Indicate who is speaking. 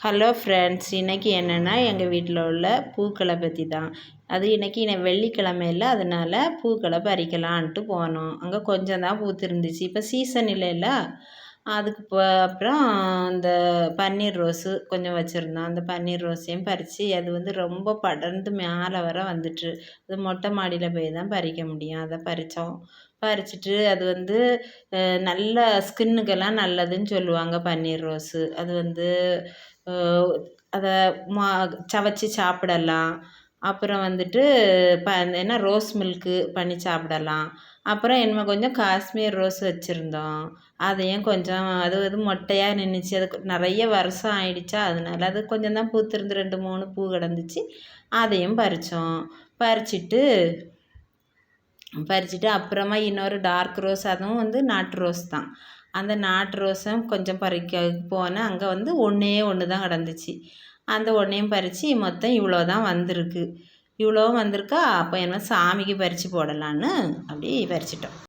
Speaker 1: Hello friends, இன்றைக்கி என்னென்னா எங்கள் வீட்டில் உள்ள பூக்களை பற்றி தான். அது இன்றைக்கி வெள்ளிக்கிழமையில், அதனால் பூக்களை பறிக்கலான்ட்டு போனோம். அங்கே கொஞ்சம் தான் பூத்திருந்துச்சு. இப்போ சீசன் இல்லைல்ல, அதுக்கு அப்புறம் இந்த பன்னீர் ரோஸு கொஞ்சம் வச்சுருந்தோம். அந்த பன்னீர் ரோஸையும் பறித்து அது ரொம்ப படர்ந்து மேலே வர வந்துட்டு, அது மொட்டை மாடியில் போய் தான் பறிக்க முடியும். அதை பறித்தோம். பறிச்சுட்டு அது நல்ல ஸ்கின்னுக்கெல்லாம் நல்லதுன்னு சொல்லுவாங்க பன்னீர் ரோஸு. அது அதை சவைச்சி சாப்பிடலாம். அப்புறம் என்ன ரோஸ் மில்க்கு பண்ணி சாப்பிடலாம். அப்புறம் என்னமோ கொஞ்சம் காஷ்மீர் ரோஸ் வச்சுருந்தோம். அதையும் கொஞ்சம் அது மொட்டையாக நின்றுச்சு. அதுக்கு நிறைய வருஷம் ஆயிடுச்சா, அதனால அது கொஞ்சம் தான் பூத்திருந்து 2, 3 பூ கிடந்துச்சு. அதையும் பறித்தோம். பறிச்சுட்டு அப்புறமா இன்னொரு டார்க் ரோஸ், அதுவும் நாட்டு ரோஸ் தான். அந்த நாட்டு ரோஸும் கொஞ்சம் பறிக்க போனேன். அங்கே ஒன்றே ஒன்று தான் கிடந்துச்சு. அந்த ஒன்றையும் பறித்து மொத்தம் இவ்வளோ தான் வந்திருக்கு. இவ்வளோவும் வந்திருக்கா. அப்போ என்ன சாமிக்கு பறித்து போடலான்னு அப்படி பறிச்சிட்டோம்.